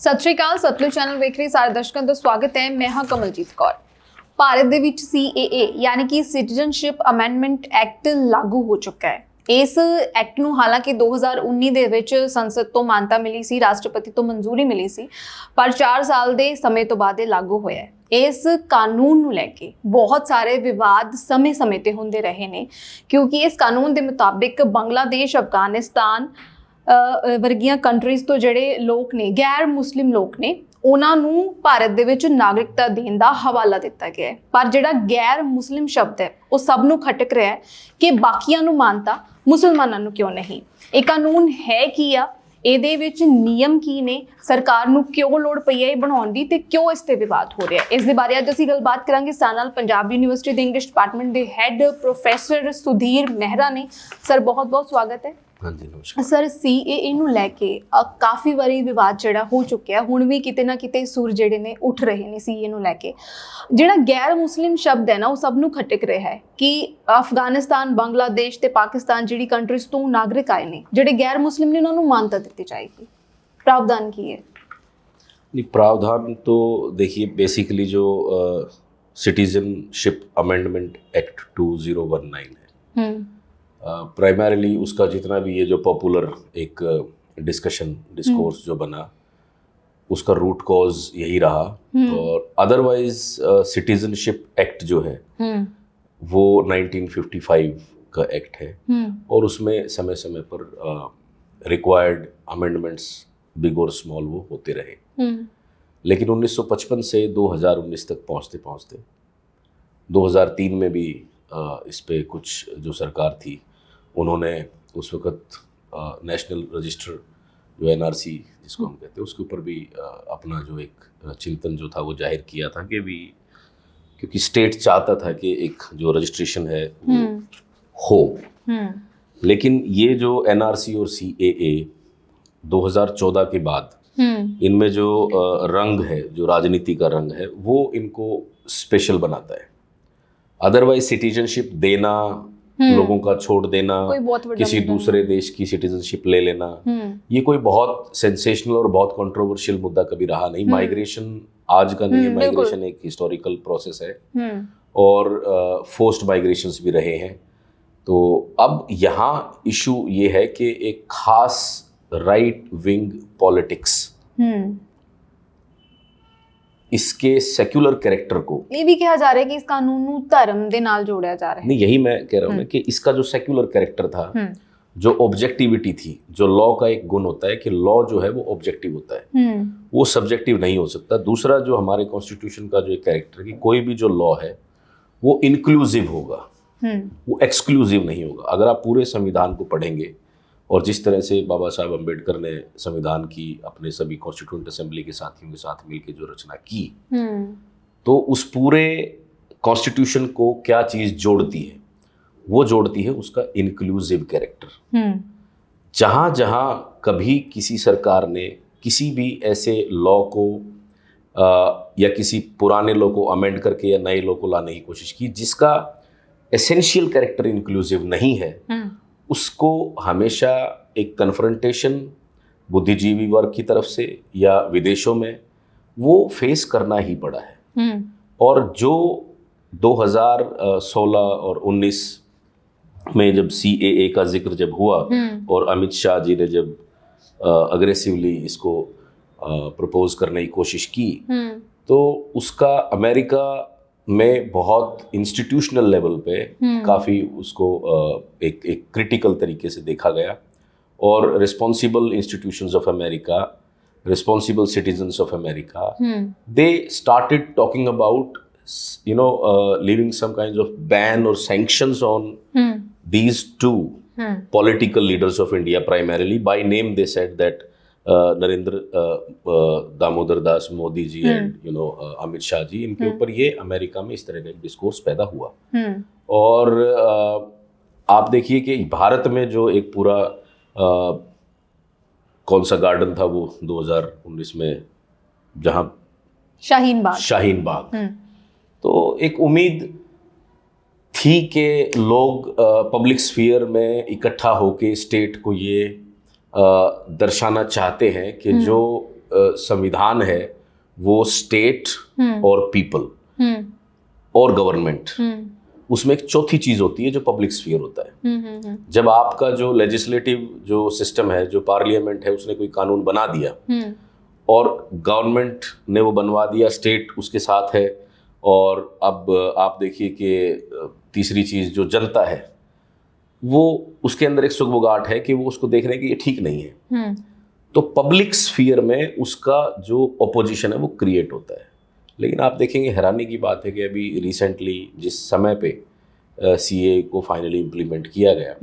ਸਤਿ ਸ਼੍ਰੀ ਅਕਾਲ। ਸਤਲੁਜ ਚੈਨਲ ਵੇਖ ਰਹੇ ਸਾਰੇ ਦਰਸ਼ਕਾਂ ਦਾ ਸਵਾਗਤ ਹੈ। ਮੈਂ ਹਾਂ ਕਮਲਜੀਤ ਕੌਰ। ਭਾਰਤ ਦੇ ਵਿੱਚ CAA ਯਾਨੀ ਕਿ ਸਿਟੀਜ਼ਨਸ਼ਿਪ ਅਮੈਂਡਮੈਂਟ ਐਕਟ ਲਾਗੂ ਹੋ ਚੁੱਕਾ ਹੈ। ਇਸ ਐਕਟ ਨੂੰ ਹਾਲਾਂਕਿ 2019 ਦੇ ਵਿੱਚ ਸੰਸਦ ਤੋਂ ਮਾਨਤਾ ਮਿਲੀ ਸੀ, ਰਾਸ਼ਟਰਪਤੀ ਤੋਂ ਮਨਜ਼ੂਰੀ ਮਿਲੀ ਸੀ, ਪਰ 4 ਸਾਲ ਦੇ ਸਮੇਂ ਤੋਂ ਬਾਅਦ ਇਹ ਲਾਗੂ ਹੋਇਆ ਹੈ। ਇਸ ਕਾਨੂੰਨ ਨੂੰ ਲੈ ਕੇ ਬਹੁਤ ਸਾਰੇ ਵਿਵਾਦ ਸਮੇਂ-ਸਮੇਂ ਤੇ ਹੁੰਦੇ ਰਹੇ ਨੇ, ਕਿਉਂਕਿ ਇਸ ਕਾਨੂੰਨ ਦੇ ਮੁਤਾਬਿਕ ਬੰਗਲਾਦੇਸ਼, ਅਫਗਾਨਿਸਤਾਨ ਵਰਗੀਆਂ ਕੰਟਰੀਜ਼ ਤੋਂ ਜਿਹੜੇ ਲੋਕ ਨੇ, ਗੈਰ ਮੁਸਲਿਮ ਲੋਕ ਨੇ, ਉਹਨਾਂ ਨੂੰ ਭਾਰਤ ਦੇ ਵਿੱਚ ਨਾਗਰਿਕਤਾ ਦੇਣ ਦਾ ਹਵਾਲਾ ਦਿੱਤਾ ਗਿਆ ਹੈ। ਪਰ ਜਿਹੜਾ ਗੈਰ ਮੁਸਲਿਮ ਸ਼ਬਦ ਹੈ ਉਹ ਸਭ ਨੂੰ ਖਟਕ ਰਿਹਾ ਹੈ ਕਿ ਬਾਕੀਆਂ ਨੂੰ ਮਾਨਤਾ, ਮੁਸਲਮਾਨਾਂ ਨੂੰ ਕਿਉਂ ਨਹੀਂ। ਇਹ ਕਾਨੂੰਨ ਹੈ ਕੀ ਆ, ਇਹਦੇ ਵਿੱਚ ਨਿਯਮ ਕੀ ਨੇ, ਸਰਕਾਰ ਨੂੰ ਕਿਉਂ ਲੋੜ ਪਈ ਹੈ ਇਹ ਬਣਾਉਣ ਦੀ, ਤੇ ਕਿਉਂ ਇਸ ਤੇ ਵਿਵਾਦ ਹੋ ਰਿਹਾ ਹੈ, ਇਸ ਦੇ ਬਾਰੇ ਅੱਜ ਅਸੀਂ ਗੱਲਬਾਤ ਕਰਾਂਗੇ। ਸਾਡੇ ਨਾਲ ਪੰਜਾਬ ਯੂਨੀਵਰਸਿਟੀ ਦੇ ਇੰਗਲਿਸ਼ ਡਿਪਾਰਟਮੈਂਟ ਦੇ ਹੈੱਡ ਪ੍ਰੋਫੈਸਰ ਸੁਧੀਰ ਮਹਿਰਾ ਨੇ। ਸਰ ਬਹੁਤ ਬਹੁਤ ਸਵਾਗਤ ਹੈ। ਹਾਂਜੀ ਨਮਸਕਾਰ ਸਰ, CAA ਨੂੰ ਲੈ ਕੇ ਕਾਫੀ ਵਾਰੀ ਵਿਵਾਦ ਜਿਹੜਾ ਹੋ ਚੁੱਕਿਆ, ਹੁਣ ਵੀ ਕਿਤੇ ਨਾ ਕਿਤੇ ਸੁਰ ਜਿਹੜੇ ਨੇ ਉੱਠ ਰਹੇ ਨੇ CAA ਨੂੰ ਲੈ ਕੇ। ਜਿਹੜਾ ਗੈਰ ਮੁਸਲਿਮ ਸ਼ਬਦ ਹੈ ਨਾ, ਉਹ ਸਭ ਨੂੰ ਖਟਕ ਰਿਹਾ ਹੈ ਕਿ ਅਫਗਾਨਿਸਤਾਨ, ਬੰਗਲਾਦੇਸ਼ ਤੇ ਪਾਕਿਸਤਾਨ ਜਿਹੜੀ ਕੰਟਰੀਜ਼ ਤੋਂ ਨਾਗਰਿਕ ਆਏ ਨੇ, ਜਿਹੜੇ ਗੈਰ ਮੁਸਲਿਮ ਨੇ, ਉਹਨਾਂ ਨੂੰ मान्यता ਦਿੱਤੀ जाएगी। प्रावधान की है? नहीं, प्रावधान तो देखिए बेसिकली जो सिटीजनशिप अमेंडमेंट एक्ट 2019 है, प्राइमरीली उसका जितना भी ये जो पॉपुलर एक डिस्कोर्स जो बना, उसका रूट कॉज यही रहा। और अदरवाइज सिटीजनशिप एक्ट जो है वो 1955 का एक्ट है, और उसमें समय समय पर रिक्वायर्ड अमेंडमेंट्स बिग और स्मॉल वो होते रहे। लेकिन 1955 से 2019 तक पहुँचते पहुँचते 2003 में भी इस पे कुछ जो सरकार थी, उन्होंने उस वक़्त नेशनल रजिस्टर जो NRC जिसको हम कहते हैं, उसके ऊपर भी अपना जो एक चिंतन जो था वो जाहिर किया था कि भी क्योंकि स्टेट चाहता था कि एक जो रजिस्ट्रेशन है हो। लेकिन ये जो NRC और CAA 2014 के बाद इनमें जो रंग है, जो राजनीति का रंग है, वो इनको स्पेशल बनाता है। अदरवाइज सिटीजनशिप देना, लोगों का छोड़ देना, किसी दूसरे देश की सिटीजनशिप ले लेना, ये कोई बहुत सेंसेशनल और बहुत कंट्रोवर्शियल मुद्दा कभी रहा नहीं। माइग्रेशन आज का नहीं है, माइग्रेशन एक हिस्टोरिकल प्रोसेस है, और फोर्स्ड माइग्रेशंस भी रहे हैं। तो अब यहाँ इशू ये है कि एक खास राइट विंग पॉलिटिक्स इसके सेक्युलर कैरेक्टर को, ये भी कहा जा रहा है कि इस कानून को धर्म के नाल जोड़ा जा रहा है। नहीं, यही मैं कह रहा हूँ कि इसका जो सेक्युलर कैरेक्टर था, जो ऑब्जेक्टिविटी थी, जो लॉ का एक गुण होता है कि लॉ जो है वो ऑब्जेक्टिव होता है, वो सब्जेक्टिव नहीं हो सकता। दूसरा जो हमारे कॉन्स्टिट्यूशन का जो एक कैरेक्टर है कि कोई भी जो लॉ है वो इंक्लूसिव होगा, वो एक्सक्लूसिव नहीं होगा। अगर आप पूरे संविधान को पढ़ेंगे, और जिस तरह से बाबा साहब अम्बेडकर ने संविधान की अपने सभी कॉन्स्टिट्यूंट असेंबली के साथियों के साथ मिलकर जो रचना की, तो उस पूरे कॉन्स्टिट्यूशन को क्या चीज़ जोड़ती है? वो जोड़ती है उसका इंक्लूसिव कैरेक्टर। जहाँ जहाँ कभी किसी सरकार ने किसी भी ऐसे लॉ को या किसी पुराने लॉ को अमेंड करके या नए लॉ को लाने की कोशिश की जिसका एसेंशियल कैरेक्टर इंक्लूसिव नहीं है, उसको हमेशा एक कन्फ्रंटेशन बुद्धिजीवी वर्ग की तरफ से या विदेशों में वो फेस करना ही पड़ा है। और जो 2016 और 19 में जब CAA का जिक्र जब हुआ, और अमित शाह जी ने जब अग्रेसिवली इसको प्रपोज करने की कोशिश की, तो उसका अमेरिका में बहुत इंस्टीट्यूशनल लेवल पे काफ़ी उसको एक क्रिटिकल तरीके से देखा गया। और responsible institutions of America, responsible citizens of America, they started talking about leaving some kinds of ban or sanctions on these two political leaders of India. Primarily by name they said that Narendra Damodar Das Modi ji and Amit Shah ji, इनके ऊपर ये America में इस तरह का एक discourse पैदा हुआ। और आप देखिए कि भारत में जो एक पूरा कौन सा गार्डन था वो 2019 में, जहाँ शाहीन बाग, तो एक उम्मीद थी कि लोग पब्लिक स्फीयर में इकट्ठा होके स्टेट को ये दर्शाना चाहते हैं कि जो संविधान है वो स्टेट और पीपल और गवर्नमेंट, उसमें एक चौथी चीज होती है जो पब्लिक स्फीयर होता है। जब आपका जो लेजिस्लेटिव जो सिस्टम है, जो पार्लियामेंट है, उसने कोई कानून बना दिया और गवर्नमेंट ने वो बनवा दिया, स्टेट उसके साथ है, और अब आप देखिए कि तीसरी चीज जो जनता है वो उसके अंदर एक सुगबुगाहट है कि वो उसको देख रहे हैं कि ये ठीक नहीं है, तो पब्लिक स्फीयर में उसका जो ऑपोजिशन है वो क्रिएट होता है। लेकिन आप देखेंगे हैरानी की बात है कि अभी रिसेंटली जिस समय पे सीए को फाइनली इम्प्लीमेंट किया गया,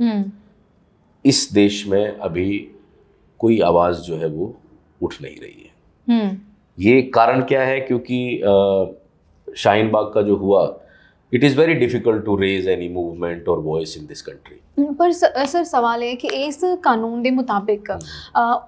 इस देश में अभी कोई आवाज़ जो है वो उठ नहीं रही है। ये कारण क्या है? क्योंकि शाहीन बाग का जो हुआ, it is very difficult to raise any movement और वॉइस इन दिस कंट्री। पर सर सवाल है कि इस कानून ਦੇ ਮੁਤਾਬਿਕ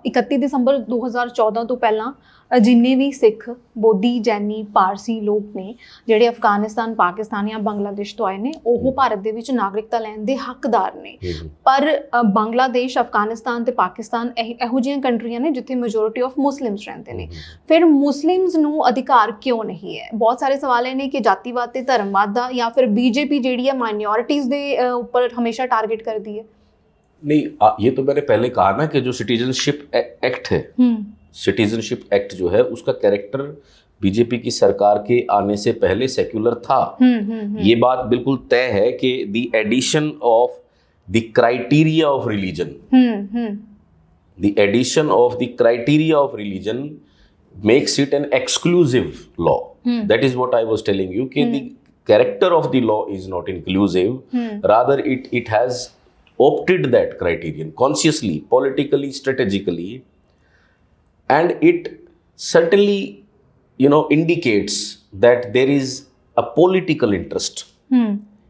31 ਦਸੰਬਰ 2014 ਤੋਂ ਪਹਿਲਾਂ ਜਿੰਨੇ ਵੀ ਸਿੱਖ, ਬੋਧੀ, ਜੈਨੀ, ਪਾਰਸੀ ਲੋਕ ਨੇ ਜਿਹੜੇ ਅਫਗਾਨਿਸਤਾਨ, ਪਾਕਿਸਤਾਨ ਜਾਂ ਬੰਗਲਾਦੇਸ਼ ਤੋਂ ਆਏ ਨੇ, ਉਹ ਭਾਰਤ ਦੇ ਵਿੱਚ ਨਾਗਰਿਕਤਾ ਲੈਣ ਦੇ ਹੱਕਦਾਰ ਨੇ। ਪਰ ਬੰਗਲਾਦੇਸ਼, ਅਫਗਾਨਿਸਤਾਨ ਤੇ ਪਾਕਿਸਤਾਨ ਇਹੋ ਜਿਹੀਆਂ ਕੰਟਰੀਆਂ ਨੇ ਜਿੱਥੇ ਮੈਜੋਰਿਟੀ ਆਫ ਮੁਸਲਿਮਸ ਰਹਿੰਦੇ ਨੇ। ਫਿਰ ਮੁਸਲਿਮਸ ਨੂੰ ਅਧਿਕਾਰ ਕਿਉਂ ਨਹੀਂ ਹੈ? ਬਹੁਤ ਸਾਰੇ ਸਵਾਲ ਇਹ ਨੇ ਕਿ ਜਾਤੀਵਾਦ ਤੇ ਧਰਮਵਾਦ ਦਾ, ਜਾਂ ਫਿਰ बीजेपी ਜਿਹੜੀ ਹੈ ਮਾਈਨੋਰਿਟੀਜ਼ ਦੇ ਉੱਪਰ ਹਮੇਸ਼ਾ टारगेट कर दी है। नहीं, ये तो मैंने पहले कहा ना कि जो सिटीजनशिप एक्ट है, सिटीजनशिप एक्ट जो है उसका कैरेक्टर बीजेपी की सरकार के आने से पहले सेक्युलर था। ये बात बिल्कुल तय है कि the addition of the criteria of religion, the addition of the criteria of religion makes it an exclusive law. That is what I was telling you कि the character of the law is not inclusive, rather it has opted that criterion consciously, politically, strategically, and it certainly indicates that there is a political interest.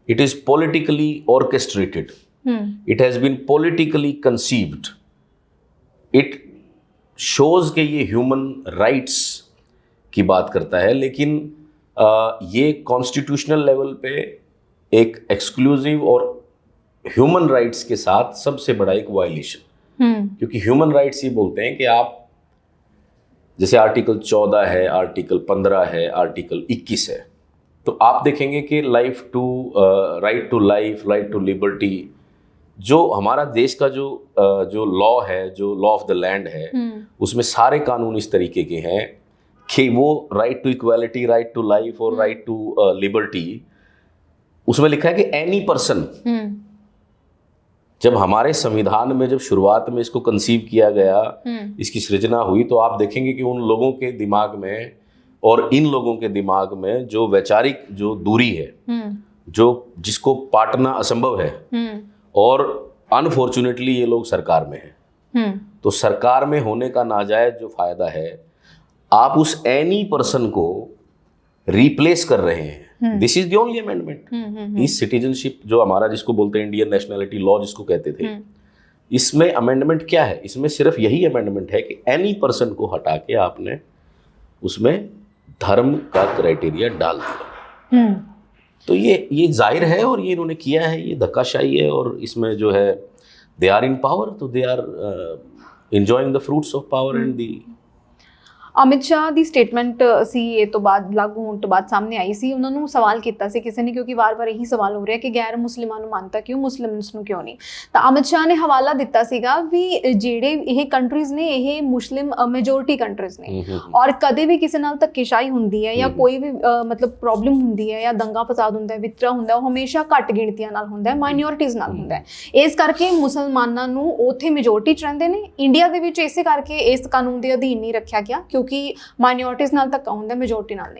It is politically orchestrated. It has been politically conceived. It shows कि ये human rights की बात करता है, लेकिन ये constitutional level पे एक एक्सक्लूसिव और ह्यूमन राइट्स के साथ सबसे बड़ा एक वायलेशन। क्योंकि ह्यूमन राइट्स ये बोलते हैं कि आप, जैसे आर्टिकल 14 है, आर्टिकल 15 है, आर्टिकल 21 है, तो आप देखेंगे कि right to life, right to liberty, जो हमारा देश का जो लॉ है, जो लॉ ऑफ द लैंड है, उसमें सारे कानून इस तरीके के हैं कि वो right to equality, right to life और राइट टू लिबर्टी, उसमें लिखा है कि एनी पर्सन। जब हमारे संविधान में जब शुरुआत में इसको कंसीव किया गया, इसकी सृजना हुई, तो आप देखेंगे कि उन लोगों के दिमाग में और इन लोगों के दिमाग में जो वैचारिक जो दूरी है, जो जिसको पाटना असंभव है, और अनफॉर्चुनेटली ये लोग सरकार में हैं। तो सरकार में होने का नाजायज जो फायदा है, आप उस एनी पर्सन को रिप्लेस कर रहे हैं। This is the only amendment. इस सिटीजनशिप जो हमारा, जिसको बोलते हैं इंडियन नेशनैलिटी लॉ जिसको कहते थे, इसमें अमेंडमेंट क्या है? इसमें सिर्फ यही अमेंडमेंट है कि एनी पर्सन को हटा के आपने उसमें धर्म का क्राइटेरिया डाल दिया। तो ये जाहिर है, और ये इन्होंने किया है, ये धक्काशाही है, और इसमें जो है दे आर इन पावर, तो they are enjoying the fruits of power and the. Amit Shah ਦੀ ਸਟੇਟਮੈਂਟ ਸੀਏ ਤੋਂ ਬਾਅਦ, ਲਾਗੂ ਹੋਣ ਤੋਂ ਬਾਅਦ ਸਾਹਮਣੇ ਆਈ ਸੀ। ਉਹਨਾਂ ਨੂੰ ਸਵਾਲ ਕੀਤਾ ਸੀ ਕਿਸੇ ਨੇ, ਕਿਉਂਕਿ ਵਾਰ-ਵਾਰ ਇਹੀ ਸਵਾਲ ਹੋ ਰਿਹਾ ਕਿ ਗੈਰ ਮੁਸਲਿਮਾਂ ਨੂੰ ਮਾਨਤਾ ਕਿਉਂ, ਮੁਸਲਿਮਸ ਨੂੰ ਕਿਉਂ ਨਹੀਂ। ਤਾਂ ਅਮਿਤ ਸ਼ਾਹ ਨੇ ਹਵਾਲਾ ਦਿੱਤਾ ਸੀਗਾ ਵੀ ਜਿਹੜੇ ਇਹ ਕੰਟਰੀਜ਼ ਨੇ, ਇਹ ਮੁਸਲਿਮ ਮੈਜੋਰਿਟੀ ਕੰਟਰੀਜ਼ ਨੇ, ਔਰ ਕਦੇ ਵੀ ਕਿਸੇ ਨਾਲ ਧੱਕੇਸ਼ਾਹੀ ਹੁੰਦੀ ਹੈ ਜਾਂ ਕੋਈ ਵੀ ਮਤਲਬ ਪ੍ਰੋਬਲਮ ਹੁੰਦੀ ਹੈ ਜਾਂ ਦੰਗਾ ਫਸਾਦ ਹੁੰਦਾ ਹੈ, ਵਿਤਕਰਾ ਹੁੰਦਾ, ਉਹ ਹਮੇਸ਼ਾ ਘੱਟ ਗਿਣਤੀਆਂ ਨਾਲ ਹੁੰਦਾ ਹੈ, ਮਾਈਨੋਰਿਟੀਜ਼ ਨਾਲ ਹੁੰਦਾ ਹੈ। ਇਸ ਕਰਕੇ ਮੁਸਲਮਾਨਾਂ ਨੂੰ ਉੱਥੇ ਮੈਜੋਰਿਟੀ 'ਚ ਰਹਿੰਦੇ ਨੇ। ਇੰਡੀਆ ਦੇ ਵਿੱਚ ਇਸੇ ਕਰਕੇ ਇਸ ਕਾਨੂੰਨ ਦੇ ਅਧੀਨ नहीं रखा गया, क्योंकि माइनॉरिटीज नाल धक्का होंदा है, मेजॉरिटी नाल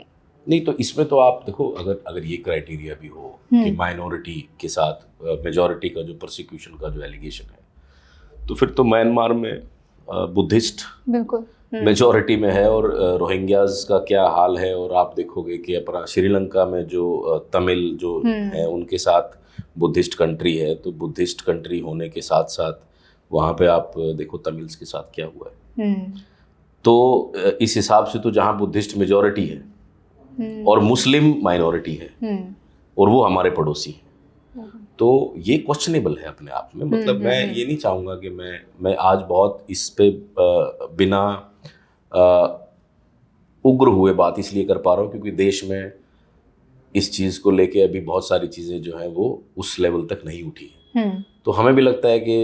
नहीं। तो इसमें तो आप देखो, अगर ये क्राइटेरिया भी हो कि माइनॉरिटी के साथ मेजॉरिटी का जो प्रोसिक्यूशन का जो एलिगेशन है, तो फिर तो म्यांमार में बुद्धिस्ट बिल्कुल मेजॉरिटी में है, और रोहिंग्याज का क्या हाल है। और आप देखोगे कि अपना श्रीलंका में जो तमिल जो है, उनके साथ बुद्धिस्ट कंट्री है, तो बुद्धिस्ट कंट्री होने के साथ साथ वहाँ पे आप देखो तमिल्स के साथ क्या हुआ है। तो इस हिसाब से तो जहाँ बुद्धिस्ट मेजॉरिटी है और मुस्लिम माइनॉरिटी है, और वो हमारे पड़ोसी हैं, तो ये क्वेश्चनेबल है अपने आप में। मतलब मैं ये नहीं चाहूँगा कि मैं आज बहुत इस पे बिना उग्र हुए बात इसलिए कर पा रहा हूँ क्योंकि देश में इस चीज़ को लेके अभी बहुत सारी चीज़ें जो हैं वो उस लेवल तक नहीं उठी है। तो हमें भी लगता है कि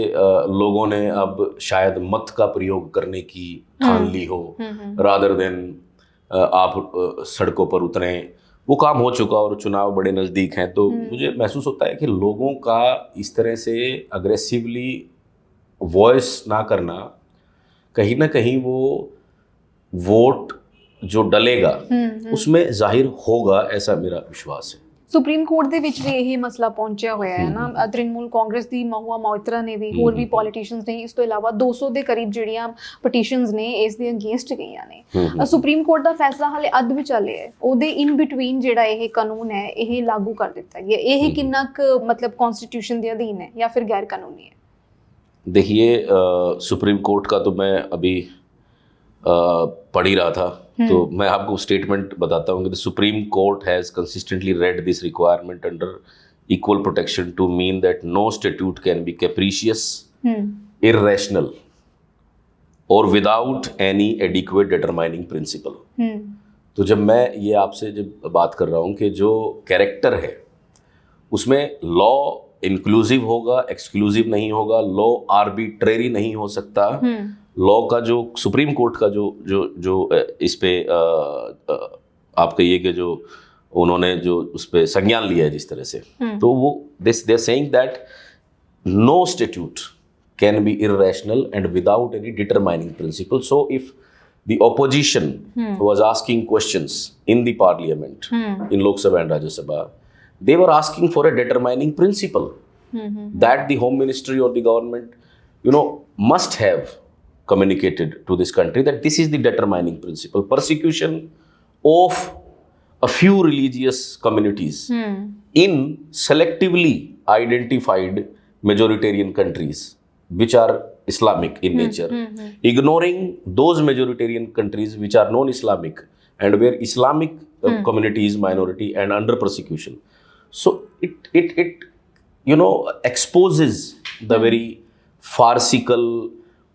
लोगों ने अब शायद मत का प्रयोग करने की ठान ली हो, रादर देन आप सड़कों पर उतरें। वो काम हो चुका और चुनाव बड़े नज़दीक हैं, तो मुझे महसूस होता है कि लोगों का इस तरह से अग्रेसिवली वॉइस ना करना कहीं ना कहीं वो वोट जो डलेगा उसमें जाहिर होगा, ऐसा मेरा विश्वास है। ਸੁਪਰੀਮ ਕੋਰਟ ਦੇ ਵਿੱਚ ਵੀ ਇਹ ਮਸਲਾ ਪਹੁੰਚਿਆ ਹੋਇਆ ਹੈ ਨਾ। ਤ੍ਰਿਣਮੂਲ ਕਾਂਗਰਸ ਦੀ ਮਹੁਆ ਮੋਇਤਰਾ ਨੇ ਵੀ, ਹੋਰ ਵੀ ਪੋਲੀਟੀਸ਼ੀਅਨਸ ਨੇ, ਇਸ ਤੋਂ ਇਲਾਵਾ 200 ਦੇ ਕਰੀਬ ਜਿਹੜੀਆਂ ਪਟੀਸ਼ਨਸ ਨੇ ਇਸ ਦੇ ਅਗੇਂਸਟ ਗਈਆਂ ਨੇ। ਸੁਪਰੀਮ ਕੋਰਟ ਦਾ ਫੈਸਲਾ ਹਾਲੇ ਅੱਧ ਵਿਚਾਲੇ ਹੈ, ਉਹਦੇ ਇਨ ਬਿਟਵੀਨ ਜਿਹੜਾ ਇਹ ਕਾਨੂੰਨ ਹੈ ਇਹ ਲਾਗੂ ਕਰ ਦਿੱਤਾ ਗਿਆ। ਇਹ ਕਿੰਨਾ ਕੁ ਮਤਲਬ ਕॉन्स्टिट्यूशन ਦੇ ਅਧੀਨ है या फिर गैर कानूनी है? देखिए, सुप्रीम कोर्ट का तो मैं अभी पढ़ ही रहा था, तो मैं आपको स्टेटमेंट बताता हूँ कि Supreme Court has consistently read this requirement under equal protection to mean that no statute can be capricious, irrational और without any adequate determining principle. तो जब मैं ये आपसे जब बात कर रहा हूँ कि जो कैरेक्टर है उसमें लॉ इंक्लूसिव होगा, एक्सक्लूसिव नहीं होगा, लॉ आर्बिट्रेरी नहीं हो सकता। लॉ का जो सुप्रीम कोर्ट का जो जो जो इस पे आप कहिए कि जो उन्होंने जो उस पे संज्ञान लिया है जिस तरह से, तो वो this they are saying that no statute can be irrational and without any determining principle. So if the opposition was asking questions in the parliament, in Lok Sabha and Rajya Sabha, they were asking for a determining principle that the home ministry or the government must have communicated to this country, that this is the determining principle. Persecution of a few religious communities in selectively identified majoritarian countries which are Islamic in nature, ignoring those majoritarian countries which are non-Islamic and where Islamic community is minority and under persecution. So it exposes the very farcical,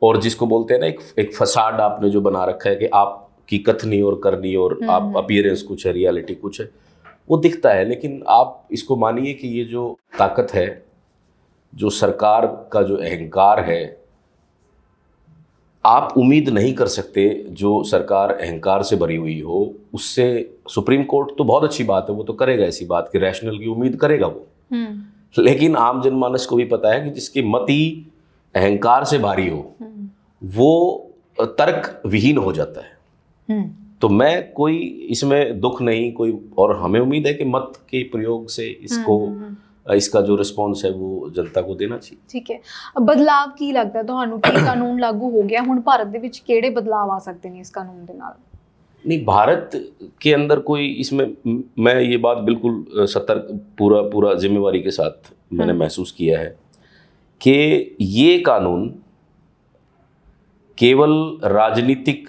और जिसको बोलते हैं ना एक facade आपने जो बना रखा है कि आपकी कथनी और करनी और आप अपीयरेंस कुछ है, रियलिटी कुछ है, वो दिखता है। लेकिन आप इसको मानिए कि ये जो ताकत है, जो सरकार का जो अहंकार है, आप उम्मीद नहीं कर सकते जो सरकार अहंकार से भरी हुई हो उससे। सुप्रीम कोर्ट तो बहुत अच्छी बात है, वो तो करेगा ऐसी बात कि रैशनल की उम्मीद करेगा वो, लेकिन आम जनमानस को भी पता है कि जिसकी मति अहंकार से भारी हो वो तर्क विहीन हो जाता है। तो मैं कोई इसमें दुख नहीं कोई, और हमें उम्मीद है कि मत के प्रयोग से इसका जो रिस्पॉन्स है वो जनता को देना चाहिए। ठीक है, ਬਦਲਾਵ ਕੀ ਲੱਗਦਾ ਤੁਹਾਨੂੰ ਕਿ ਕਾਨੂੰਨ ਲਾਗੂ ਹੋ ਗਿਆ, ਹੁਣ ਭਾਰਤ ਦੇ ਵਿੱਚ ਕਿਹੜੇ ਬਦਲਾਵ ਆ ਸਕਦੇ ਨੇ ਇਸ ਕਾਨੂੰਨ ਦੇ ਨਾਲ? नहीं, भारत के अंदर कोई इसमें मैं ये बात बिल्कुल सतर्क पूरा जिम्मेवारी के साथ मैंने महसूस किया है कि ये कानून केवल राजनीतिक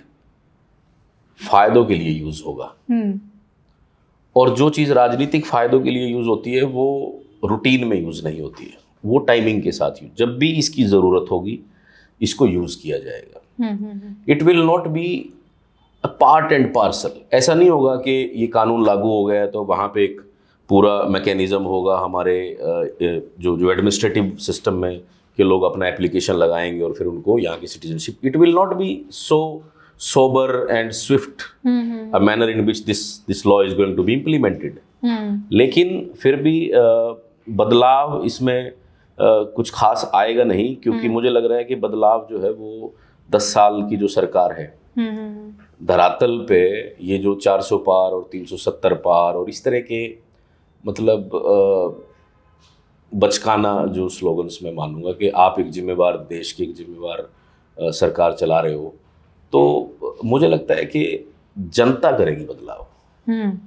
फायदों के लिए यूज होगा, और जो चीज़ राजनीतिक फायदों के लिए यूज होती है वो रूटीन में यूज नहीं होती है, वो टाइमिंग के साथ यूज, जब भी इसकी ज़रूरत होगी इसको यूज किया जाएगा। It will not be a part and parcel. ऐसा नहीं होगा कि ये कानून लागू हो गया तो वहाँ पे एक पूरा मैकेनिज़्म होगा हमारे जो एडमिनिस्ट्रेटिव सिस्टम में कि लोग अपना एप्लीकेशन लगाएंगे और फिर उनको यहाँ की citizenship. It will not be so sober and swift a manner in which this law is going to be implemented. लेकिन फिर भी बदलाव इसमें कुछ खास आएगा नहीं, क्योंकि मुझे लग रहा है कि बदलाव जो है वो 10 साल की जो सरकार है धरातल पे ये जो 400 पार और 370 पार और इस तरह के मतलब बचकाना जो स्लोगन्स मैं मानूंगा कि आप एक जिम्मेवार देश की एक जिम्मेवार सरकार चला रहे हो, तो मुझे लगता है कि जनता करेगी बदलाव,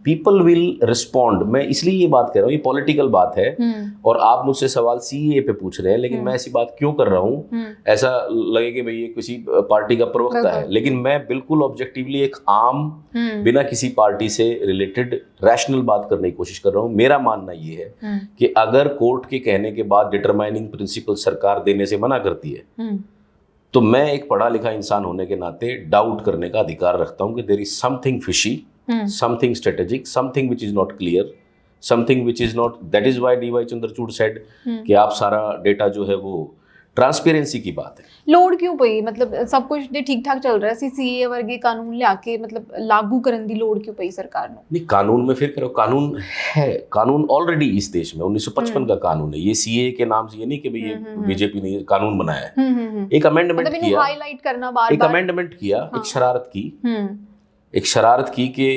पीपल विल रिस्पॉन्ड। मैं इसलिए ये बात कह रहा हूँ, ये पॉलिटिकल बात है और आप मुझसे सवाल सीए पे पूछ रहे हैं, लेकिन मैं ऐसी बात क्यों कर रहा हूँ, ऐसा लगे कि भाई ये किसी पार्टी का प्रवक्ता है, लेकिन मैं बिल्कुल ऑब्जेक्टिवली एक आम बिना किसी पार्टी से रिलेटेड रैशनल बात करने की कोशिश कर रहा हूँ। मेरा मानना ये है कि अगर कोर्ट के कहने के बाद डिटरमाइनिंग प्रिंसिपल सरकार देने से मना करती है तो मैं एक पढ़ा लिखा इंसान होने के नाते डाउट करने का अधिकार रखता हूं कि there is something fishy, something strategic, something which is not clear, something which is not, that is why DY Chandrachud said कि आप सारा डेटा जो है वो ट्रांसपेरेंसी की बात है। ਲੋੜ ਕਿਉਂ ਪਈ, ਮਤਲਬ ਸਭ ਕੁਝ ਜੇ ਠੀਕ ਠਾਕ ਚੱਲ ਰਿਹਾ ਸੀ, ਸੀਏ ਵਰਗੇ ਕਾਨੂੰਨ ਲਿਆ ਕੇ ਮਤਲਬ ਲਾਗੂ ਕਰਨ ਦੀ ਲੋੜ ਕਿਉਂ ਪਈ सरकार ਨੂੰ? नहीं, कानून में फिर करो, कानून है, कानून ऑलरेडी इस देश में 1955 का कानून है। ये सीए के नाम से ये नहीं कि भाई ये बीजेपी ने कानून बनाया है। एक अमेंडमेंट मतलब किया, हाईलाइट करना बार एक बार, अमेंडमेंट किया, एक शरारत की, एक शरारत की कि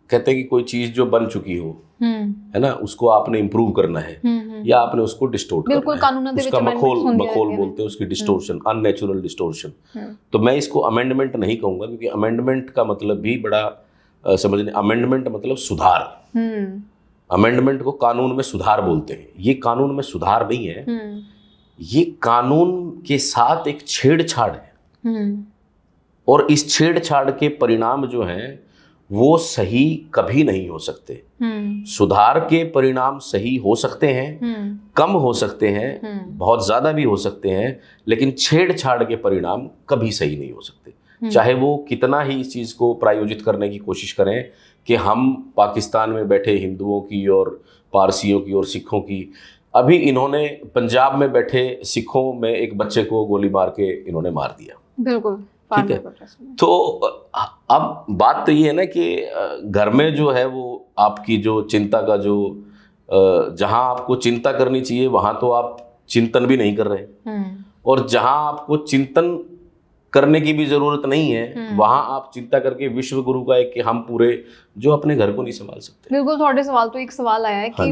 कहते हैं कि कोई चीज जो बन चुकी हो, है ना, उसको आपने इम्प्रूव करना है या आपने उसको डिस्टोर्ट करना बिल्कुल, कानूनों है, दे उसका विच मखौल amendments होंदियां मखौल रहंदियां बोलते हैं उसकी, डिस्टोर्शन, अननेचुरल डिस्टोर्शन। तो मैं इसको अमेंडमेंट नहीं कहूंगा, क्योंकि अमेंडमेंट का मतलब भी बड़ा समझने, अमेंडमेंट मतलब सुधार, अमेंडमेंट को कानून में सुधार बोलते हैं। ये कानून में सुधार नहीं है, ये कानून के साथ एक छेड़छाड़ है, और इस छेड़छाड़ के परिणाम जो हैं वो सही कभी नहीं हो सकते। सुधार के परिणाम सही हो सकते हैं, कम हो सकते हैं, बहुत ज्यादा भी हो सकते हैं, लेकिन छेड़छाड़ के परिणाम कभी सही नहीं हो सकते। चाहे वो कितना ही इस चीज को प्रायोजित करने की कोशिश करें कि हम पाकिस्तान में बैठे हिंदुओं की और पारसियों की और सिखों की, अभी इन्होंने पंजाब में बैठे सिखों में एक बच्चे को गोली मार के इन्होंने मार दिया। बिल्कुल, ठीक है। तो अब बात तो ये है ना कि घर में जो है वो आपकी जो चिंता का जो जहां आपको चिंता करनी चाहिए वहां तो आप चिंतन भी नहीं कर रहे, और जहां आपको चिंतन करने की भी जरूरत नहीं है वहां आप चिंता करके विश्व गुरु का एक कि हम पूरे जो अपने घर को नहीं संभाल सकते। बिल्कुल, ਤੁਹਾਡੇ ਸਵਾਲ ਤੋਂ ਇੱਕ ਸਵਾਲ ਆਇਆ ਹੈ ਕਿ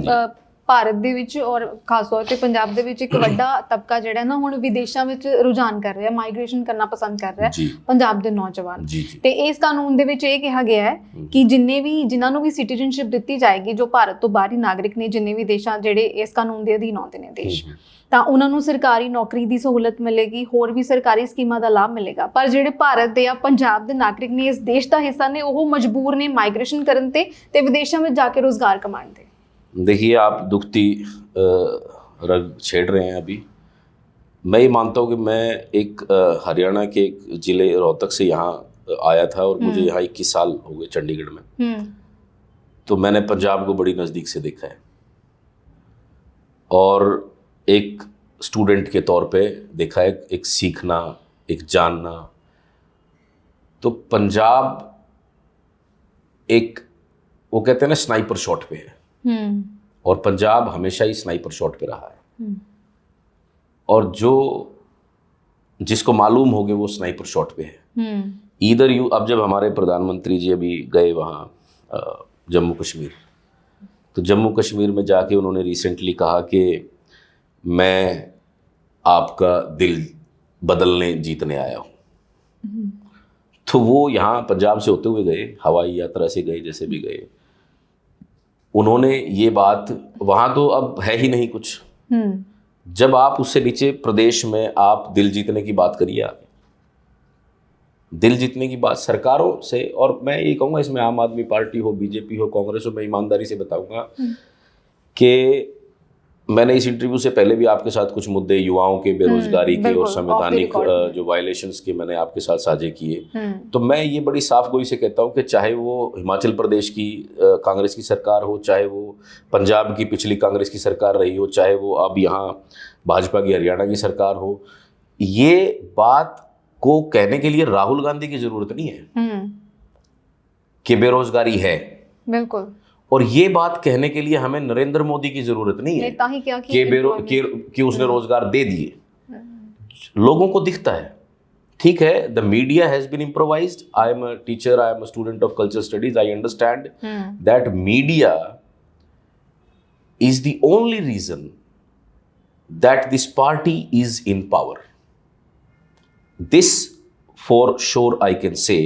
ਭਾਰਤ ਦੇ ਵਿੱਚ ਔਰ ਖਾਸ ਤੌਰ ਤੇ ਪੰਜਾਬ ਦੇ ਵਿੱਚ ਇੱਕ ਵੱਡਾ ਤਬਕਾ ਜਿਹੜਾ ਨਾ ਹੁਣ ਵਿਦੇਸ਼ਾਂ ਵਿੱਚ ਰੁਝਾਨ ਕਰ ਰਿਹਾ, ਮਾਈਗ੍ਰੇਸ਼ਨ ਕਰਨਾ ਪਸੰਦ ਕਰ ਰਿਹਾ ਪੰਜਾਬ ਦੇ ਨੌਜਵਾਨ। ਤੇ ਇਸ ਕਾਨੂੰਨ ਦੇ ਵਿੱਚ ਇਹ ਕਿਹਾ ਗਿਆ ਹੈ ਕਿ ਜਿਨ੍ਹਾਂ ਨੂੰ ਵੀ ਸਿਟੀਜ਼ਨਸ਼ਿਪ ਦਿੱਤੀ ਜਾਏਗੀ, ਜੋ ਭਾਰਤ ਤੋਂ ਬਾਹਰੀ ਨਾਗਰਿਕ ਨੇ, ਜਿੰਨੇ ਵੀ ਦੇਸ਼ਾਂ ਜਿਹੜੇ ਇਸ ਕਾਨੂੰਨ ਦੇ ਅਧੀਨ ਆਉਂਦੇ ਨੇ ਦੇਸ਼, ਤਾਂ ਉਹਨਾਂ ਨੂੰ ਸਰਕਾਰੀ ਨੌਕਰੀ ਦੀ ਸਹੂਲਤ ਮਿਲੇਗੀ, ਹੋਰ ਵੀ ਸਰਕਾਰੀ ਸਕੀਮਾਂ ਦਾ ਲਾਭ ਮਿਲੇਗਾ। ਪਰ ਜਿਹੜੇ ਭਾਰਤ ਦੇ ਜਾਂ ਪੰਜਾਬ ਦੇ ਨਾਗਰਿਕ ਨੇ, ਇਸ ਦੇਸ਼ ਦਾ ਹਿੱਸਾ ਨੇ, ਉਹ ਮਜਬੂਰ ਨੇ ਮਾਈਗ੍ਰੇਸ਼ਨ ਕਰਨ ਤੇ ਵਿਦੇਸ਼ਾਂ ਵਿੱਚ ਜਾ ਕੇ ਰੁਜ਼ਗਾਰ ਕਮਾਉਣ ਤੇ। देखिए, आप दुखती रग छेड़ रहे हैं अभी। मैं ये मानता हूँ कि मैं एक हरियाणा के एक ज़िले रोहतक से यहाँ आया था, और मुझे यहाँ 21 साल हो गए चंडीगढ़ में। तो मैंने पंजाब को बड़ी नज़दीक से देखा है, और एक स्टूडेंट के तौर पे देखा है, एक सीखना, एक जानना। तो पंजाब एक, वो कहते हैं ना, स्नाइपर शॉट पे है, और पंजाब हमेशा ही स्नाइपर शॉट पे रहा है, और जो जिसको मालूम हो गए वो स्नाइपर शॉट पे है। इधर यू, अब जब हमारे प्रधानमंत्री जी अभी गए वहाँ जम्मू कश्मीर, तो जम्मू कश्मीर में जाके उन्होंने रिसेंटली कहा कि मैं आपका दिल बदलने जीतने आया हूँ। तो वो यहाँ पंजाब से होते हुए गए, हवाई यात्रा से गए, जैसे भी गए, उन्होंने ये बात, वहां तो अब है ही नहीं कुछ, जब आप उससे नीचे प्रदेश में आप दिल जीतने की बात करिए, आप दिल जीतने की बात सरकारों से, और मैं ये कहूँगा इसमें आम आदमी पार्टी हो, बीजेपी हो, कांग्रेस हो, मैं ईमानदारी से बताऊंगा कि मैंने इस इंटरव्यू से पहले भी आपके साथ कुछ मुद्दे युवाओं के, बेरोजगारी के और संवैधानिक जो वायलेशंस के मैंने आपके साथ साझे किए। तो मैं ये बड़ी साफ गोई से कहता हूँ कि चाहे वो हिमाचल प्रदेश की कांग्रेस की सरकार हो, चाहे वो पंजाब की पिछली कांग्रेस की सरकार रही हो, चाहे वो अब यहाँ भाजपा की हरियाणा की सरकार हो, ये बात को कहने के लिए राहुल गांधी की जरूरत नहीं है कि बेरोजगारी है। बिल्कुल। और ये बात कहने के लिए हमें नरेंद्र मोदी की जरूरत नहीं है कि उसने रोजगार दे दिए। लोगों को दिखता है, ठीक है, the media has been improvised. I am a teacher, I am a student of culture studies, I understand that media is the only reason that this party is in power. This for sure I can say.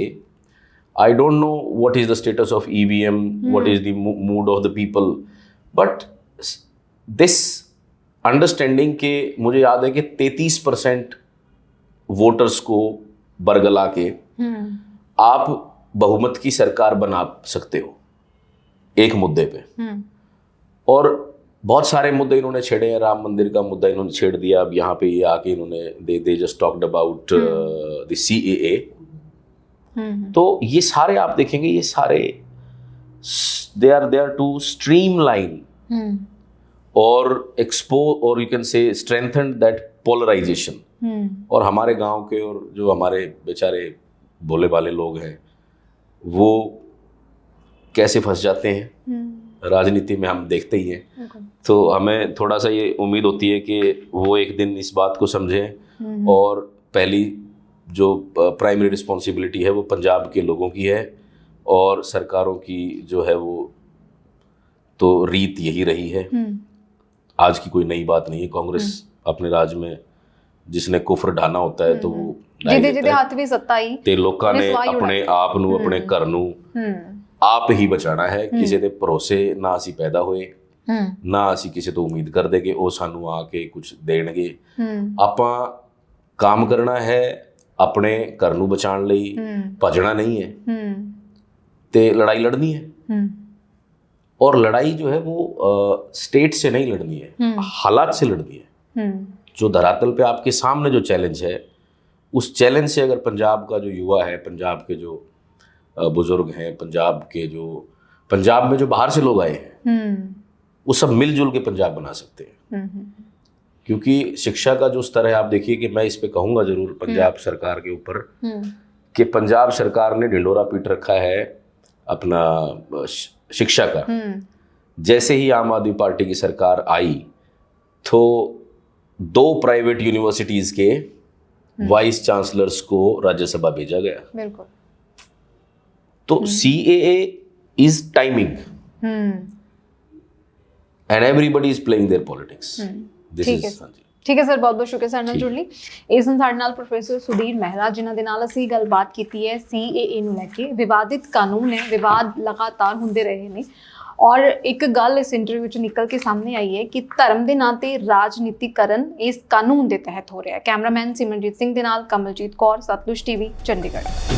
I don't know what is the status of EVM, what is the mood of the people, but this understanding के मुझे याद है कि 33% voters को बरगला के आप बहुमत की सरकार बना सकते हो एक मुद्दे पे, और बहुत सारे मुद्दे इन्होंने छेड़े हैं। राम मंदिर का मुद्दा इन्होंने छेड़ दिया। अब यहाँ पे ये आके इन्होंने they just talked about the CAA। तो ये सारे आप देखेंगे, ये सारे दे आर टू स्ट्रीमलाइन और एक्सपोज और you can say strengthen that polarisation. और हमारे गांव के और जो हमारे बेचारे भोले भाले लोग हैं वो कैसे फंस जाते हैं राजनीति में, हम देखते ही हैं। तो हमें थोड़ा सा ये उम्मीद होती है कि वो एक दिन इस बात को समझें और पहली जो प्राइमरी रिस्पॉन्सिबिलिटी है वो पंजाब के लोगों की है और सरकारों की जो है वो तो रीत यही रही है। आज की कोई नई बात नहीं है। कांग्रेस अपने राज में जिसने कुफर ढाना होता है तो वो ਜਿਹਦੇ ਹੱਥ ਵੀ ਸੱਤਾ ਹੀ ਤੇ ਲੋਕਾਂ ਨੇ ਆਪਣੇ ਆਪ ਨੂੰ ਆਪਣੇ ਘਰ ਨੂੰ ਆਪ ਹੀ ਬਚਾਉਣਾ ਹੈ। ਕਿਸੇ ਦੇ ਭਰੋਸੇ ਨਾ ਅਸੀਂ ਪੈਦਾ ਹੋਏ, ਨਾ ਅਸੀਂ ਕਿਸੇ ਤੋਂ ਉਮੀਦ ਕਰਦੇ ਕਿ ਉਹ ਸਾਨੂੰ ਆ ਕੇ ਕੁਝ ਦੇਣਗੇ। ਆਪਾਂ ਕੰਮ ਕਰਨਾ ਹੈ ਆਪਣੇ ਘਰ ਨੂੰ ਬਚਾਉਣ ਲਈ, ਭਜਣਾ नहीं है ਤੇ लड़ाई लड़नी है। और लड़ाई जो है वो स्टेट से नहीं लड़नी है, हालात से लड़नी है। जो धरातल पे आपके सामने जो चैलेंज है उस चैलेंज से अगर पंजाब का जो युवा है, पंजाब के जो बुजुर्ग हैं, पंजाब में जो बाहर से लोग आए हैं वो सब मिलजुल के पंजाब बना सकते हैं। क्योंकि शिक्षा का जो स्तर है आप देखिए कि मैं इस पे कहूँगा ज़रूर पंजाब सरकार के ऊपर कि पंजाब सरकार ने ढिंडोरा पीट रखा है अपना शिक्षा का। जैसे ही आम आदमी पार्टी की सरकार आई तो 2 प्राइवेट यूनिवर्सिटीज़ के वाइस चांसलर्स को राज्यसभा भेजा गया। बिल्कुल। तो CAA is timing and everybody is playing their politics. This is ਠੀਕ ਹੈ ਸਰ, ਬਹੁਤ ਬਹੁਤ ਸ਼ੁਕਰੀਆ ਸਾਡੇ ਨਾਲ ਜੁੜਨ ਲਈ। ਇਸ ਨੂੰ ਸਾਡੇ ਨਾਲ ਪ੍ਰੋਫੈਸਰ ਸੁਧੀਰ ਮਹਿਰਾ ਜਿਨ੍ਹਾਂ ਦੇ ਨਾਲ ਅਸੀਂ ਗੱਲਬਾਤ ਕੀਤੀ ਹੈ CAA ਨੂੰ ਲੈ ਕੇ। ਵਿਵਾਦਿਤ ਕਾਨੂੰਨ ਹੈ, ਵਿਵਾਦ ਲਗਾਤਾਰ ਹੁੰਦੇ ਰਹੇ ਨੇ ਔਰ ਇੱਕ ਗੱਲ ਇਸ ਇੰਟਰਵਿਊ ਵਿੱਚ ਨਿਕਲ ਕੇ ਸਾਹਮਣੇ ਆਈ ਹੈ ਕਿ ਧਰਮ ਦੇ ਨਾਂ ਤੇ ਰਾਜਨੀਤੀਕਰਨ ਇਸ ਕਾਨੂੰਨ ਦੇ ਤਹਿਤ ਹੋ ਰਿਹਾ ਹੈ। ਕੈਮਰਾਮੈਨ ਸਿਮਰਨਜੀਤ ਸਿੰਘ ਦੇ ਨਾਲ ਕਮਲਜੀਤ ਕੌਰ, ਸਤਲੁਜ TV, ਚੰਡੀਗੜ੍ਹ।